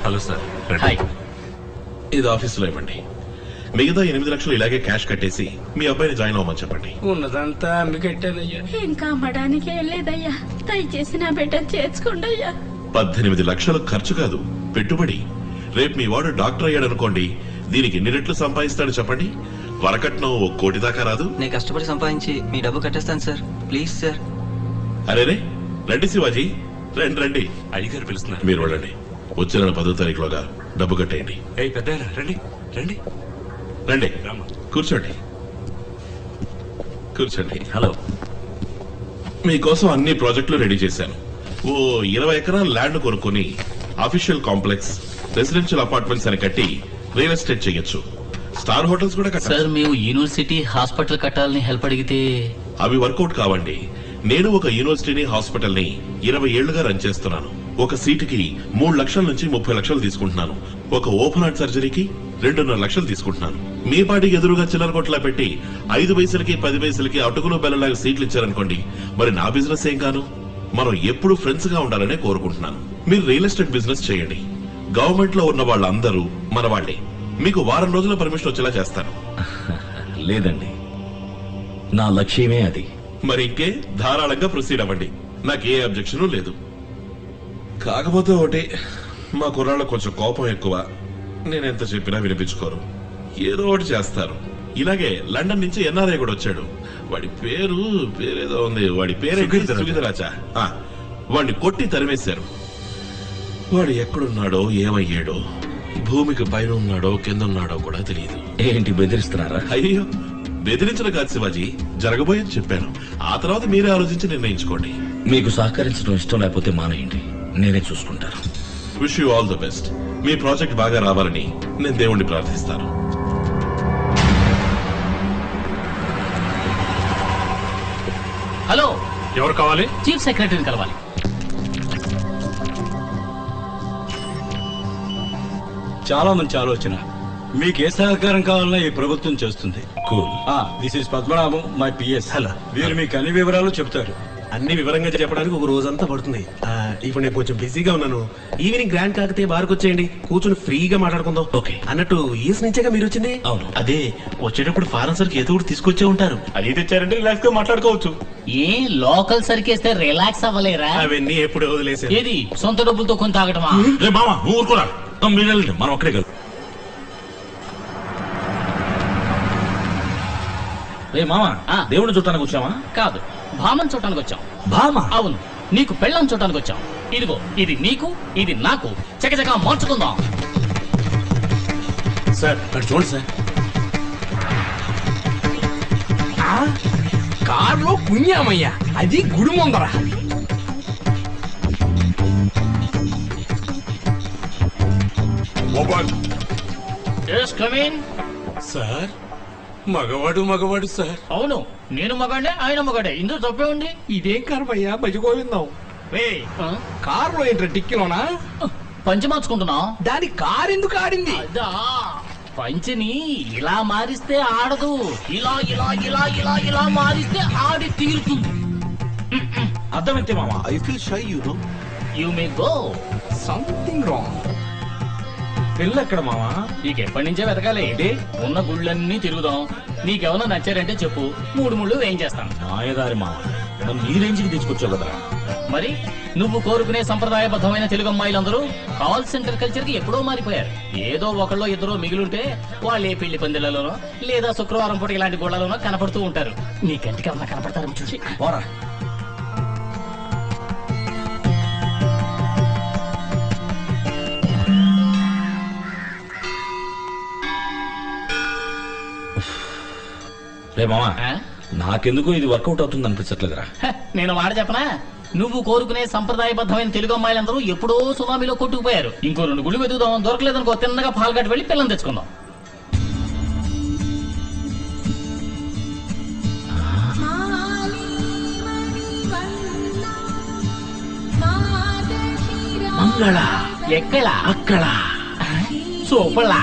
Hello sir. Hi. ఇది ఆఫీసులో ఇవ్వండి. మిగతా 8 లక్షలు ఇలాగే క్యాష్ కట్టేసి మీ అబ్బాయిని జాయిన్ అవ్వమని చెప్పండి. ఉన్నదంతా అమ్మి కట్టానయ్యా. ఇంకా అమ్మడానికి లేదయ్యా. దయచేసి నా బిడ్డను చేర్చుకోండి అయ్యా. 18 లక్షలు ఖర్చు కాదు, పెట్టుబడి. రేపు మీ వాడు డాక్టర్ అయ్యాడు అనుకోండి, దీనికి ఎన్ని రెట్లు సంపాదిస్తాడు చెప్పండి? వరకట్నం 1 కోటి దాకా రాదు. నేను కష్టపడి సంపాదించి మీ డబ్బు కట్టేస్తాను సార్. Please sir. అరేరే రండి శివాజీ, రండి రండి. అయ్యగారు పిలుస్తున్నారు. మీరు వెళ్ళండి. వచ్చే నెల 10వ తారీఖులోగా డబ్బు కట్టేయండి. ఏయ్ పెద్ద రండి రండి రండి, రామ్మా. కూర్చోండి కూర్చోండి. హలో. మీకోసం అన్ని ప్రాజెక్టులు రెడీ చేశాను. ఓ 20 ఎకరాల ల్యాండ్ కొనుక్కొని అఫీషియల్ కాంప్లెక్స్, రెసిడెన్షియల్ అపార్ట్మెంట్స్ అని కట్టి రియల్ ఎస్టేట్ చేయొచ్చు. స్టార్ హోటల్స్ కూడా కట్టాలి. సార్ మేము యూనివర్సిటీ హాస్పిటల్ కట్టాలని హెల్ప్ అడిగితే అవి వర్కౌట్ కావండి. నేను ఒక యూనివర్సిటీని, హాస్పిటల్ ని 20 ఏళ్లుగా రన్ చేస్తున్నాను. ఒక సీటుకి 3 లక్షల నుంచి 30 లక్షలు తీసుకుంటున్నాను. ఒక ఓపెన్ హార్ట్ సర్జరీకి 2.5 లక్షలు తీసుకుంటున్నాను. మీ పాటికి ఎదురుగా చిల్లర కొట్లా పెట్టి 5 పైసలకి 10 పైసలకి అటుకులు బెల్లలాగా సీట్లు ఇచ్చారనుకోండి, మరి నా బిజినెస్ ఏం కాను? మనం ఎప్పుడు ఫ్రెండ్స్ గా ఉండాలనే కోరుకుంటున్నాను. మీరు రియల్ ఎస్టేట్ బిజినెస్ చేయండి. గవర్నమెంట్ లో ఉన్న వాళ్ళందరూ మన వాళ్లే. మీకు వారం రోజుల పర్మిషన్ వచ్చేలా చేస్తాను. లేదండి, నా లక్ష్యమే అది. మరి ఇంకే ధారాళంగా ప్రొసీడ్ అవ్వండి. నాకే అబ్జెక్షన్ లేదు. కాకపోతే ఒకటి, మా కుర్రాళ్ళకు కొంచెం కోపం ఎక్కువ. నేనెంత చెప్పినా వినిపించుకోరు, ఏదో ఒకటి చేస్తారు. ఇలాగే లండన్ నుంచి ఎన్ఆర్ఐ కూడా వచ్చాడు. వాడి పేరేదో ఉంది. వాడి పేరు సుగీతరాజా. వాడిని కొట్టి తరిమేశారు. వాడు ఎక్కడున్నాడో, ఏమయ్యాడో, భూమికి పైన ఉన్నాడో కింద ఉన్నాడో కూడా తెలియదు. ఏంటి బెదిరిస్తున్నారా? అయ్యో, బెదిరించడం కాదు శివాజీ, జరగబోయేది చెప్పాను. ఆ తర్వాత మీరే ఆలోచించి నిర్ణయించుకోండి. మీకు సహకరించడం ఇష్టం లేకపోతే మానేయండి, నేనే చూసుకుంటాను. Wish you all the best. Me project బాగా రావాలని నేను దేవుణ్ణి ప్రార్థిస్తాను. హలో, ఎవరు కావాలి? చీఫ్ సెక్రటరీని కలవాలి. చాలా మంచి ఆలోచన. మీకు ఏ సహకారం కావాలన్నా ఈ ప్రభుత్వం చేస్తుంది. Cool. This is Padmanabham, my PS. Hello. వీరు మీకు అన్ని వివరాలు చెప్తారు. అన్ని వివరంగా చెప్పడానికి ఒక రోజంతా పడుతుంది. ఇప్పుడు నేను కొంచెం బిజీగా ఉన్నాను. ఈవినింగ్ గ్రాండ్ కాకతే బార్కు వచ్చేయండి, కూర్చొని ఫ్రీగా మాట్లాడుకుందాం. ఓకే. అన్నట్టు ఈస్ నుంచేగా మీరు వచ్చింది? అవును. అదే వచ్చేటప్పుడు ఫారెన్ సర్కి ఏదో ఒకటి తీసుకొచ్చే ఉంటారు. అది తెచ్చారంటే రిలాక్స్ గా మాట్లాడుకోవచ్చు. ఏ లోకల్ సరికేస్తే రిలాక్స్ అవ్వలేరా? అవన్నీ ఎప్పుడో వదిలేసారు. ఏది సొంత డబ్బులతో కొని తాగటమా? రే మామ, నువ్వు ఊరుకోరా. మీరు వెళ్ళండి, మనం ఒక్కడే కదా. రే మామ, దేవుడిని చూడటానికి వచ్చామా? కాదు, భామన్ చూడటానికి వచ్చాం. భామ? అవును, నీకు పెళ్ళం చూడటానికి వచ్చాం. ఇదిగో, ఇది నీకు, ఇది నాకు. చకచకా మార్చుకుందాం. సార్ అటు చూడండి సార్. కారులో పుణ్యామయ్యా, అది గుడి ముందర. Yes, come in. సార్ మగవాడు సార్. అవును, నేను మగాడే, ఆయన మగాడే. ఇందులో తప్పే ఉంది. ఇదేం కర్మయ్యా, భజగోవిందాం. కారులో ఏంట్రా టిక్కిలోనా? పంచి మార్చుకుంటున్నాం. దాని కారు ఎందుకు ఆడింది? అదా, పంచిని ఇలా మారిస్తే ఆడదు. ఇలా ఇలా ఇలా ఇలా ఇలా మారిస్తే ఆడి తీరుతుంది. అర్థమైతే మామ. I feel shy, you know. You may go. Something wrong. పెళ్ళెక్కడ మామ? నీకు ఎప్పటి నుంచే వెతకాలి. ఏంటి, ఉన్న గుళ్ళన్నీ తిరుగుదాం. నీకెవరో నచ్చారంటే చెప్పు, 3 ముళ్ళు వేయించేస్తాను. మాయదారి మామ, నన్ను ఈ రేంజ్కి తీసుకొచ్చావు కదా. మరి నువ్వు కోరుకునే సంప్రదాయబద్ధమైన తెలుగు అమ్మాయిలందరూ కాల్ సెంటర్ కల్చర్ కి ఎప్పుడో మారిపోయారు. ఏదో ఒకళ్ళో ఇద్దరో మిగిలింటే వాళ్ళే పెళ్లి పందిళ్లలోనో లేదా శుక్రవారం పూట ఇలాంటి గోళ్లలోనో కనపడుతూ ఉంటారు. నీ కంటికి ఎవరన్నా కనపడతారు చూసి పోరా. రే మామ, నాకెందుకు ఇది వర్కౌట్ అవుతుంది అనిపించట్లేదురా. నేను మాట చెప్పనా, నువ్వు కోరుకునే సంప్రదాయబద్ధమైన తెలుగు అమ్మాయిలందరూ ఎప్పుడో సునామీలో కొట్టుకుపోయారు. ఇంకో 2 గుళ్ళు వెతుకుదాం, దొరకలేదనుకో తిన్నగా పాల్గట్టు వెళ్ళి పిల్లలు తెచ్చుకుందాం. మంగళ ఎక్కడ? అక్కడ. సూపర్లా.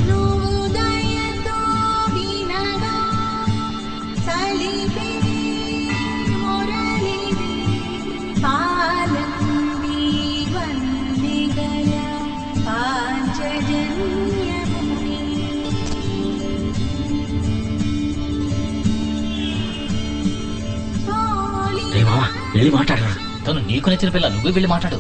నువ్వు దయతో వెళ్ళి మాట్లాడరా. తను నీకు నచ్చిన పిల్ల, నువ్వే వెళ్ళి మాట్లాడు.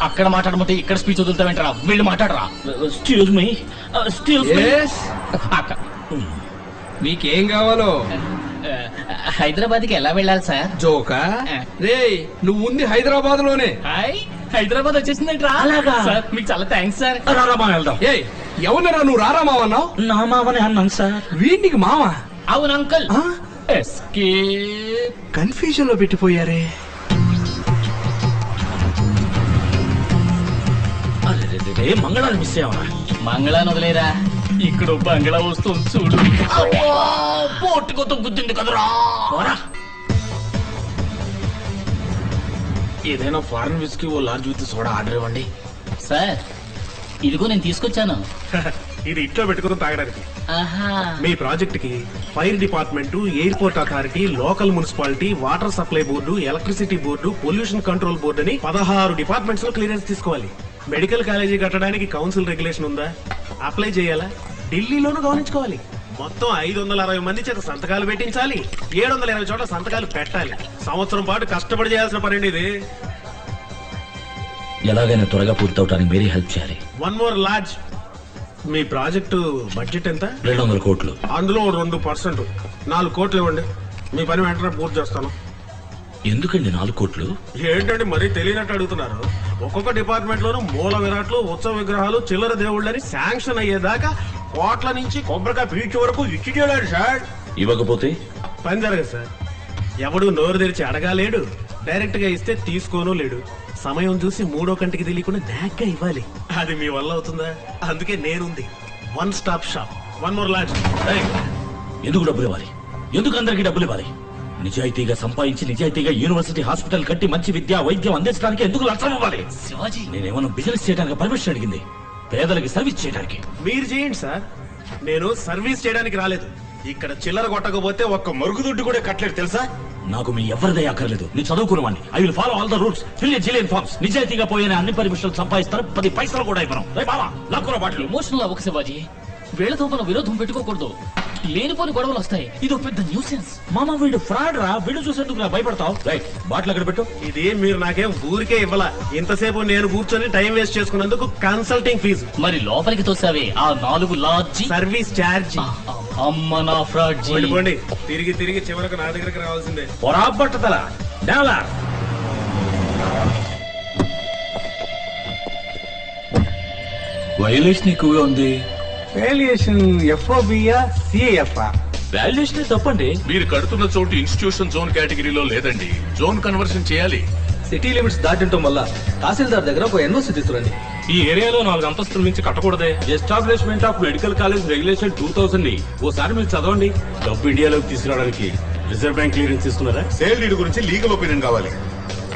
అక్కడ మాట్లాడమంటే ఇక్కడ స్పీచ్ వదులుతావేంటరా? వెళ్ళి మాట్లాడరా. Excuse me, Yes. అక్క, మీకేం కావాలో? హైదరాబాద్ కి ఎలా వెళ్ళాలి సార్? జోకా రే, నువ్వు ఉంది హైదరాబాద్ లోనే. హాయ్, హైదరాబాద్ వచ్చేసిందంట్రా. అలాగా? సార్ మీకు చాలా థ్యాంక్స్ సార్. రారామా వెళ్దాం. ఏ ఎవరినరా నువ్వు రారామావన్నావు? నా మావనే అన్నాను సార్. వీడికి మామ అవును అంకుల్. ఆ? ఎస్కేప్. కన్ఫ్యూజన్ లో పెట్టిపోయారే. అరే మంగళాన్ని మిస్ అయ్యావా? మంగళాన్ని వదిలేరా, ఇక్కడ బంగ్లా వస్తుంది చూడు. పోటుకొత్త గుద్దింది కదరా. పోరా. ఏదైనా ఫారెన్ విస్కీ ఓ లార్జ్ విత్ సోడా ఆర్డర్ ఇవ్వండి. సార్ ఇదిగో నేను తీసుకొచ్చాను. ఇది ఇంట్లో పెట్టుకుని తాగడానికి. ఆహా. మీ ప్రాజెక్ట్ కి fire department, airport authority, local municipality, water supply board, electricity board, pollution control board అని 16 డిపార్ట్మెంట్స్ లో క్లియరెన్స్ తీసుకోవాలి. మెడికల్ కాలేజీ కట్టడానికి కౌన్సిల్ రెగ్యులేషన్ ఉందా? అప్లై చేయాలా? ఢిల్లీలోనూ గమనించుకోవాలి. మొత్తం 560 మంది చేత సంతకాలు పెట్టించాలి. 720 చోట్ల సంతకాలు పెట్టాలి. సంవత్సరం పాటు కష్టపడి చేయాల్సిన పని ఇది. ఎలాగైనా త్వరగా పూర్తవటానికి మీరే హెల్ప్ చేయాలి. One more large. మీ ప్రాజెక్టు బడ్జెట్ ఎంత? 200 కోట్లు. అందులో 2%, 4 కోట్లు ఇవ్వండి. మీ పని వెంటనే పూర్తి చేస్తాను. ఎందుకండి 4 కోట్లు? ఏంటంటే మరీ తెలియనట్టు అడుగుతున్నారు. ఒక్కొక్క డిపార్ట్మెంట్ లోనూ మూల విరాట్లు, ఉత్సవ విగ్రహాలు, చిల్లర దేవుళ్ళని శాంక్షన్ అయ్యేదాకా కోట్ల నుంచి కొబ్బరికాయ పీచు వరకు ఇచ్చి చేయలేడు సార్. ఇవ్వకపోతే పని జరగదు సార్. ఎవడు నోరు తెరిచి అడగాలేడు, డైరెక్ట్ గా ఇస్తే తీసుకోను లేడు. సమయం చూసి మూడో కంటికి తెలియకుండా నాగ్గా ఇవ్వాలి. అది మీ వల్ల అవుతుందా? అందుకే నేనుంది. One stop shop. One more lodge. ఎందుకు డబ్బులు ఇవ్వాలి? ఎందుకు అందరికి డబ్బులు ఇవ్వాలి? నిజాయితీగా సంపాదించి నిజాయితీగా యూనివర్సిటీ హాస్పిటల్ కట్టి మంచి విద్య వైద్యం అందించడానికి ఎందుకు లంచం ఇవ్వాలి? శివాజీ, నేనేమన్నా బిజినెస్ చేయడానికి పర్మిషన్ అడిగింది, పేదలకి సర్వీస్ చేయడానికి. మీరు చేయండి సార్, నేను సర్వీస్ చేయడానికి రాలేదు. ఇక్కడ చిల్లర కొట్టకపోతే ఒక్క మరుగుదొడ్డు కూడా కట్టలేదు తెలుసా? నాకు మీ ఎవరిదే అక్కర్లేదు. నేను చదువుకున్నవాడిని. I will follow all the rules, fill a zillion forms. నిజాయితీగా పోయిన అన్ని పర్మిషన్లు సంపాదిస్తారు. 10 పైసలు కూడా ఇవ్వను. లాక్కున్న బాటలు. ఎమోషనల్ అవ్వక శివాజీ. వీళ్ళతో మనం విరోధం పెట్టుకోకూడదు. లేనిపోని గొడవలు వస్తాయి. ఇది ఒక పెద్ద న్యూసెన్స్. మామ వీడు ఫ్రాడ్ రా. వీడు చూసేందుకు భయపడతావు. రైట్, బాటిల్ అక్కడ పెట్టు. ఇది మీరు నాకేం ఊరికే ఇవ్వాల. ఇంతసేపు నేను కూర్చొని టైం వేస్ట్ చేసుకున్నందుకు కన్సల్టింగ్ ఫీజు. మరి లోపలికి తోసావే ఆ 4 లార్జీ సర్వీస్ ఛార్జ్. అమ్మ నా ఫ్రాడ్ జీ. వెళ్ళిపోండి. తిరిగి తిరిగి చివరకు నా దగ్గరికి రావాల్సిందే. పొరా పట్టదల డాలర్. వైలేషన్ ఎక్కువగా ఉంది. Valuation ఎఫ్ఓబియా CaF? వాల్యుయేషన్ తప్పండి. మీరు కడుతున్న చోటు ఇన్స్టిట్యూషన్ జోన్ కేటగిరీలో లేదండి. జోన్ కన్వర్షన్ చేయాలి. సిటీ లిమిట్స్ దాటింటం వల్ల తహసీల్దార్ దగ్గర ఒక ఎన్ఓసి తీసుకురండి. ఈ ఏరియాలో 4 అంతస్తుల నుంచి కట్టకూడదే. Establishment of medical college regulation 2000 ఓసారి మీరు చదవండి. డబ్బు ఇండియాలోకి తీసుకురావడానికి రిజర్వ్ బ్యాంక్ క్లియరెన్స్ తీసుకున్నారా? సేల్ డీడ్ గురించి లీగల్ ఒపీనియన్ కావాలి.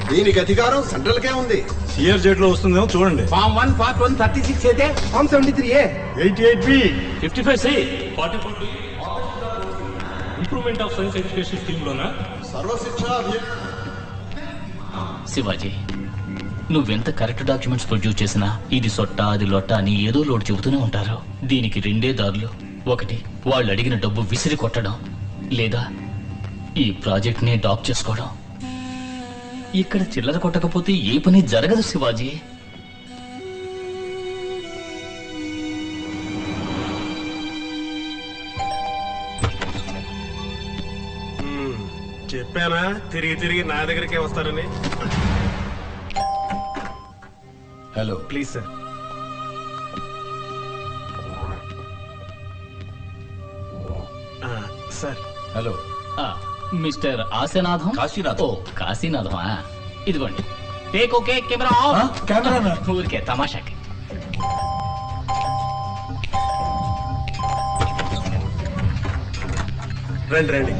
దీనికి అధికారం సెంట్రల్ కే ఉంది. సిఆర్జెడ్ లో వస్తుందేమో చూడండి. ఫామ్ 1 పార్ట్ 1 36 అయితే form 73A 88B 55C 44 improvement of science education scheme లోనా? సర్వశిక్ష అభియాన్. శివాజీ, నువ్వెంత కరెక్ట్ డాక్యుమెంట్స్ ప్రొడ్యూస్ చేసినా ఇది సొట్ట అది లొట్ట అని ఏదో లోటు చెబుతూనే ఉంటారు. దీనికి 2 దారులు. ఒకటి, వాళ్ళు అడిగిన డబ్బు విసిరి కొట్టడం, లేదా ఈ ప్రాజెక్ట్ ని డాప్ చేసుకోవడం. ఇక్కడ చిల్లర కొట్టకపోతే ఏ పని జరగదు శివాజీ. చెప్పానా తిరిగి తిరిగి నా దగ్గరికే వస్తారని. Hello, please sir. Sir hello. Mister Ashanatham. Kasinatham. ఓ కాశీనాథమా? ఇదిగోండి. Take okay, camera off. Camera ఊరికే తమాషాకి. రండి రండి.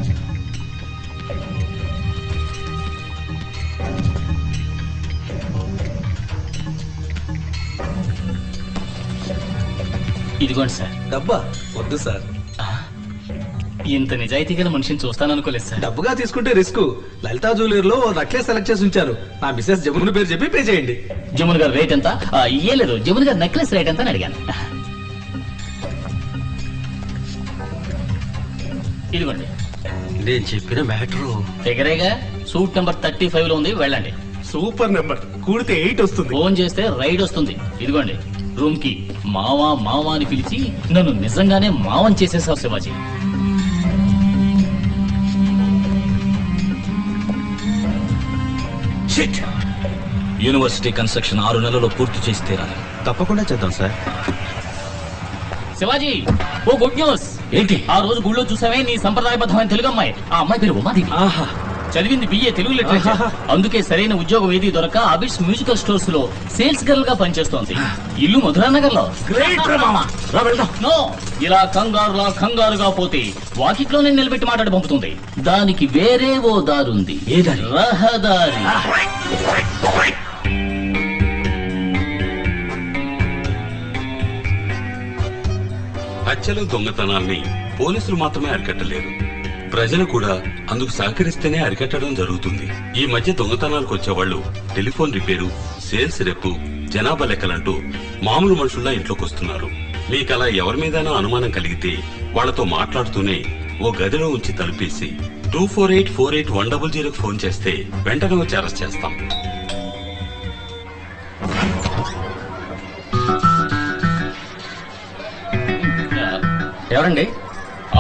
ఇదిగోండి సార్. డబ్బా వద్దు సార్. ఇంత నిజాయితీ గల మనిషిని చూస్తాననుకోలేదు సార్. డబ్బుగా తీసుకుంటే రిస్క్. లలితా జ్యువెలర్ లో నెక్లెస్ సెలెక్ట్ చేసి ఉంచారు. నా మిసెస్ జమున పేరు చెప్పి పే చేయండి. జమున్ గారు రేట్ ఎంత? ఏ లేదు, జమున్ గారు నెక్లెస్ రేట్ ఎంత అని అడిగాను. ఇదిగోండి. నేను చెప్పిన మ్యాటరు దగ్గరేగా సూట్ నెంబర్ 35 లో ఉంది, వెళ్ళండి. సూపర్ నెంబర్, కూడితే 8 వస్తుంది. ఫోన్ చేస్తే రైడ్ వస్తుంది. ఇదిగోండి రూమ్ కి. మావా మావా అని పిలిచి నన్ను నిజంగానే మావన్ చేసేసావు శివాజీ. షిట్! యూనివర్సిటీ కన్స్ట్రక్షన్ 6 నెలల్లో పూర్తి చేసి తీరాలి. తప్పకుండా చేద్దాం సార్. శివాజీ, ఓ గుడ్ న్యూస్. ఏంటి? ఆ రోజు గుళ్ళో చూసావే నీ సంప్రదాయబద్ధమైన తెలుగు అమ్మాయి. ఆ అమ్మాయి పేరు ఉమాదేవి. ఆహా, చదివింది బిఏ తెలుగు లిటరేచర్. అందుకే సరైన ఉద్యోగం ఏది దొరక అబిడ్స్ మ్యూజికల్ స్టోర్స్ లో సేల్స్ గర్ల్ గా పనిచేస్తోంది. ఇల్లు మధురానగర్ లో. గ్రేట్ రా మామ. రా వెళ్దాం. నో, ఇలా కంగారుగా పోతే వాకిట్లోనే నిలబెట్టి మాట్లాడి పంపుతుంది. దానికి వేరే ఓ దారుంది. ఏ దారి? రహదారి. హత్యలు, దొంగతనాల్ని పోలీసులు మాత్రమే అరికట్టలేరు, ప్రజలు కూడా అందుకు సహకరిస్తేనే అరికట్టడం జరుగుతుంది. ఈ మధ్య దొంగతనాలకు వచ్చేవాళ్లు టెలిఫోన్ రిపేరు, సేల్స్ రెప్పు, జనాభా లెక్కలంటూ మామూలు మనుషుల్లా ఇంట్లోకి వస్తున్నారు. మీకలా ఎవరి మీదైనా అనుమానం కలిగితే వాళ్లతో మాట్లాడుతూనే ఓ గదిలో ఉంచి తలుపేసి 24848100 ఫోన్ చేస్తే వెంటనే వచ్చి అరెస్ట్ చేస్తాం. ఎవరండి?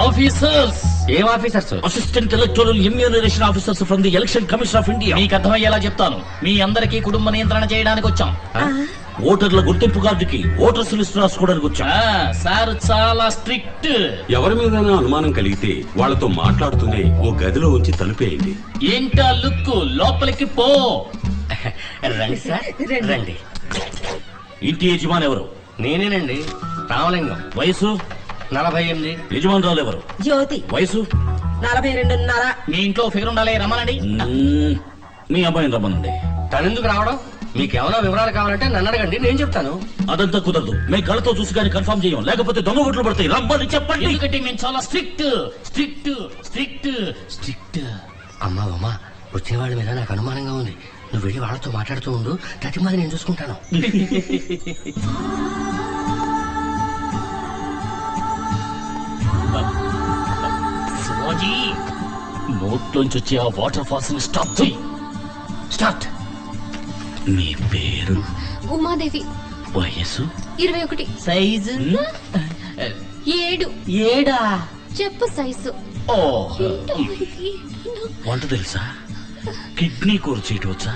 ఆఫీసర్స్. ఏం officers? Assistant electoral enumeration officers from the election commission of India. మీకు అర్థమయ్యేలా చెప్తాను. మీ అందరికీ కుటుంబ నియంత్రణ చేయడానికి వచ్చాం. ఓటర్ల గుర్తింపు కార్డుకి ఓటర్స్ లిస్ట్ రాసుకోవడానికి వచ్చాం. సార్ చాలా స్ట్రిక్ట్. ఎవరి మీదైనా అనుమానం కలిగితే వాళ్లతో మాట్లాడుతూనే ఓ గదిలో ఉంచి తలుపేయండి. ఏంటా లుక్? లోపలికి పో. రండి సార్, రండి. ఇంటి యజమాని ఎవరు? నేనేనండి, రామలింగం. వయసు? 48. యజమానురాలు ఎవరు? జ్యోతి. వయసు? 42.5. మీ ఇంట్లో ఫిగర్ ఉండాలి, రమ్మనండి. మీ అమ్మాయిని రమ్మనండి. తనెందుకు రావడం? మీకేమైనా వివరాలు కావాలంటే నన్ను అడగండి, నేను చెప్తాను. అదంతా కుదరదు. మేము కళ్ళతో చూసి కానీ కన్ఫర్మ్ చేయం, లేకపోతే దొంగ ఓట్లు పడతాయి. రమ్మని చెప్పండి. ఎందుకంటే మేము చాలా స్ట్రిక్ట్ స్ట్రిక్ట్ స్ట్రిక్ట్ స్ట్రిక్ట్. అమ్మా, వచ్చిన వాళ్ళ మీద నాకు అనుమానంగా ఉంది. నువ్వు వెళ్ళి వాళ్ళతో మాట్లాడుతూ ఉండు, ప్రతిమాది నేను చూసుకుంటాను. శివాజీ, నోట్లోంచి వచ్చే ఆ వాటర్ ఫాల్స్ ని స్టాప్ చేయి. స్టార్ట్. మీ పేరు? ఉమాదేవి. వయసు? 21. సైజు? 7. 7. చెప్పు సైజు. ఓ, వంట తెలుసా? కిడ్నీ కూర చేయటం వచ్చా?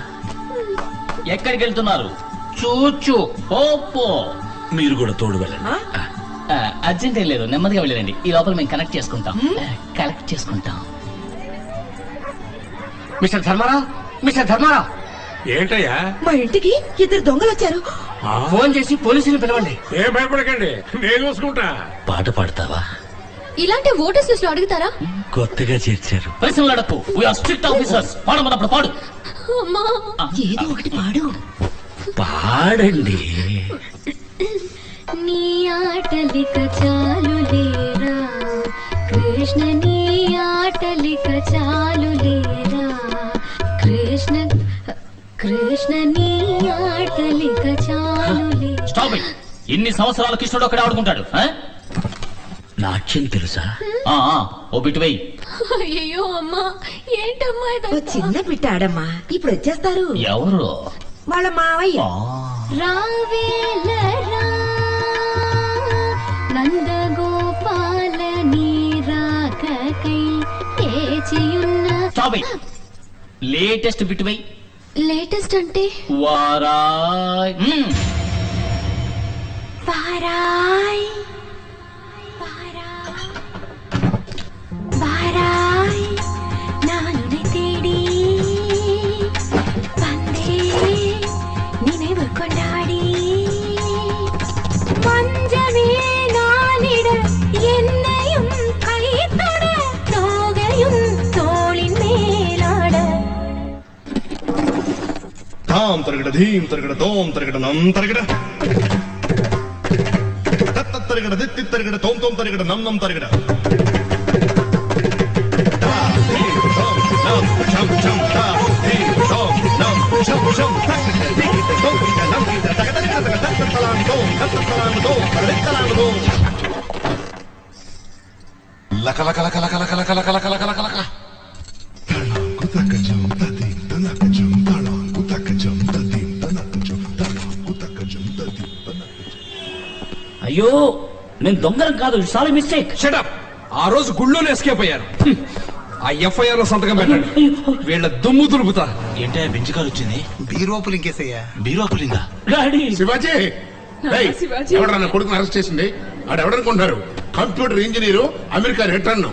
ఎక్కడికి వెళ్తున్నారు? చూచు. ఓపో. మీరు కూడా తోడు వెళ్ళండి. అర్జెంట్ ఏం లేదు, నెమ్మదిగా వెళ్ళండి. ఈ లోపల మేము కనెక్ట్ చేసుకుంటాం. కలెక్ట్ చేసుకుంటాం. మిస్టర్ ధర్మారావు. ఏంటయ్యా? మా ఇంటికి 2 దొంగలు వచ్చారు. ఫోన్ చేసి పోలీసులు పిలవండి. ఏం భయపడకండి, నేను చూసుకుంటా. పాట పాడతావా? ఇలాంటి ఓటర్స్ లిస్ట్ లో అడుగుతారా? కొత్తగా చేర్చారు. ప్రశ్నలు అడక్కు. We are strict officers. పాడమన్నప్పుడు పాడు. అమ్మా, ఏదో ఒకటి పాడు. పాడండి. నీ ఆటలిక చాలు లేరా కృష్ణ, నీ ఆటలిక చాలు లేరా కృష్ణ, కృష్ణ నీ ఆటలిక చాలు లేరా. Stop it. ఇన్ని సంవత్సరాల కృష్ణుడు అక్కడ ఆడుకుంటాడు. నాట్యం తెలుసా? ఓ బిట్టు వెయ్యి. అయ్యో అమ్మా, ఏంటమ్మా ఓ చిన్న బిడ్డ ఆడమ్మా, ఇప్పుడు వచ్చేస్తారు. ఎవరు? వాళ్ళ మావయ్య. రావేలరా నందగోపాల నీ రాకకై వేచియున్న. Stop it. లేటెస్ట్ బిట్టు వెయ్యి. లేటెస్ట్ అంటే? వారాయ్. వారాయ్ வாராய் நான் உன்னை தேடி வந்தேன் நினைவு கொண்டாடி மஞ்சவே நாளிட என்னையும் கைத்தொட தோகையும் தோளின் மேலாட. தாம் தருகிட தீம் தருகிட தோம் தருகிட நம் தருகிட தத்த தருகிட தித்தி தருகிட தோம் தோம் தருகிட நம் நம் தருகிட లక లక లక లక లక లక లక లక లక లక అయ్యో నేను దొంగరం కాదు, సారీ మిస్టేక్. షటప్. ఆ రోజు గుళ్ళోనే ఎస్కేప్ అయ్యారు. ఆ ఎఫ్ఐఆర్ లో సంతకం పెట్టండి. వీళ్ళ దుమ్ము దులుపుతా. ఏంటే బెంచ్ కార్ వచ్చింది? బీరోపులు ఇంకేసయ్యా. బీరోపులింగా డాడీ. శివాజీ ఎవడన్నా కొడుకుని అరెస్ట్ చేసింది? ఆడు ఎవడనుకుంటున్నారు? కంప్యూటర్ ఇంజనీరు, అమెరికా రిటర్న్,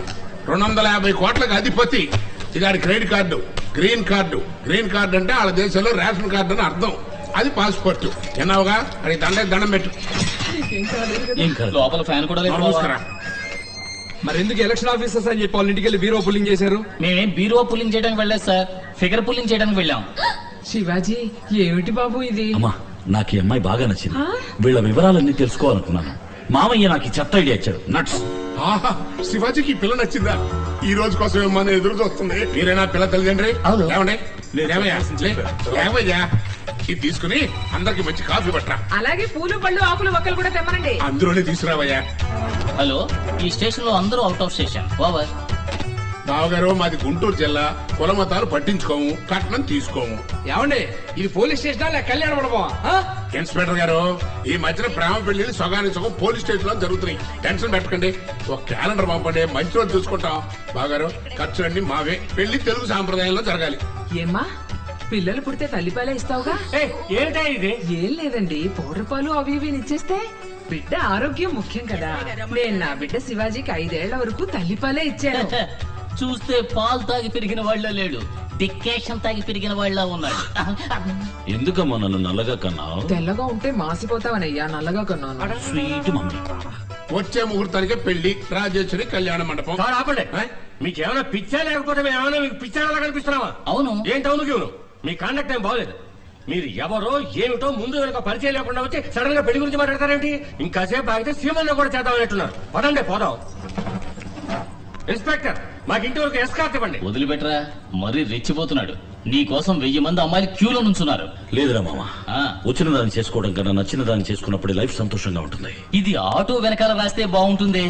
250 కోట్లకు అధిపతి. ఇది ఆడి credit card, green card. Green card అంటే వాళ్ళ దేశంలో రేషన్ కార్డు అని అర్థం. అది పాస్పోర్ట్. ఎన్నావుగా అది దండం పెట్టు. ఏం కాదు. లోపల ఫ్యాన్ కూడా లేదు బావా. నమస్కారం. మరి ఎందుకు ఎలక్షన్ ఆఫీసర్స్ అని చెప్పి వాళ్ళ ఇంటికి వెళ్ళి బీరో పుల్లింగ్ చేశారు? మేమేం బీరో పుల్లింగ్ చేయడానికి వెళ్ళలేదు సార్, ఫిగర్ పుల్లింగ్ చేయడానికి వెళ్ళాం. శివాజీ ఏమిటి బాబు ఇది? అమ్మా నాకు ఈ అమ్మాయి బాగా నచ్చింది. వీళ్ళ వివరాలన్నీ తెలుసుకోవాలనుకున్నాను. మామయ్య నాకు ఈ చెత్త ఐడియా ఇచ్చాడు. నట్స్. ఆహా, శివాజీకి ఈ పిల్ల నచ్చిందా? ఈ రోజు కోసం ఏమన్నా ఎదురు చూస్తుంది. మీరేనా పిల్ల తల్లిదండ్రి? లేవండి. లేవయ్యా. ఇది తీసుకుని అందరికి మంచి కాఫీ పట్టరా. అలాగే పూలు పళ్ళు ఆకులు ఒక్కలు కూడా తెమ్మనండి. అందులోనే తీసుకురావయ్యా. హలో, ఈ స్టేషన్ లో అందరూ అవుట్ ఆఫ్ స్టేషన్. ఓవర్. బావగారు, మాది గుంటూరు జిల్లా. కుల మతాలు పట్టించుకోము, కట్నం తీసుకోము. ఏమండి, ఇది పోలీస్ స్టేషన్ లేక కళ్యాణ మండపమా? ఇన్స్పెక్టర్ గారు, ఈ మధ్యన ప్రేమ పెళ్లి సగానికి సగం పోలీస్ స్టేషన్ లో జరుగుతున్నాయి. టెన్షన్ పెట్టకండి. ఒక క్యాలెండర్ పంపండి, మంచి రోజు చూసుకుంటాం. బావగారు, ఖర్చులన్నీ మావే. పెళ్లి తెలుగు సాంప్రదాయంలో జరగాలి. ఏమ్మా పిల్లలు పుడితే తల్లిపాలే ఇస్తావుగా? ఏంటా ఇది? ఏం లేదండి, పౌడర్ పాలు అవి ఇవి ఇచ్చేస్తే బిడ్డ ఆరోగ్యం ముఖ్యం కదా. నేను నా బిడ్డ శివాజీకి 5 ఏళ్ల వరకు తల్లిపాలే ఇచ్చాను. చూస్తే పాలు తాగి పెరిగిన వాళ్ళ లేడు, డిక్కేషన్ తాగి పెరిగిన వాళ్ళ ఉన్నాడు. ఎందుకమ్మా నన్ను నల్లగా కన్నావు? తెల్లగా ఉంటే మాసిపోతావనయ్యా, నల్లగా కొన్నాను. Sweet mummy. వచ్చే ముహూర్తానికే పెళ్లి. రాజేశ్వరి కళ్యాణ మండపం. ఆపండి. మీకేమైనా పిచ్చా లేకపోతే మేమేమైనా మీకు పిచ్చాలా కనిపిస్తున్నావా? అవును. ఏంటి అవును క్యూను? మీ కాండక్ట్ ఏం బాగలేదు. మీరు ఎవరో ఏమిటో ముందు వెనక పరిచయం లేకుండా వచ్చి సడన్ గా పెళ్లి గురించి మాట్లాడతారేంటి? ఇంకాసేపు ఆగితే సీమల్లో కూడా చేద్దామన్నట్టున్నారు. పదండి పోదాం. ఇన్స్పెక్టర్, మాకు ఇంటి వరకు ఎస్కార్ట్ ఇవ్వండి. వదిలిపెట్టరా, మరీ రెచ్చిపోతున్నాడు. నీ కోసం 1000 మంది అమ్మాయిలు క్యూలో నుంచున్నారు. లేదురా మామ, వచ్చిన దాన్ని చేసుకోవడం కన్నా నచ్చిన దాన్ని చేసుకున్నప్పుడు లైఫ్ సంతోషంగా ఉంటుంది. ఇది ఆటో వెనకాల రాస్తే బాగుంటుంది.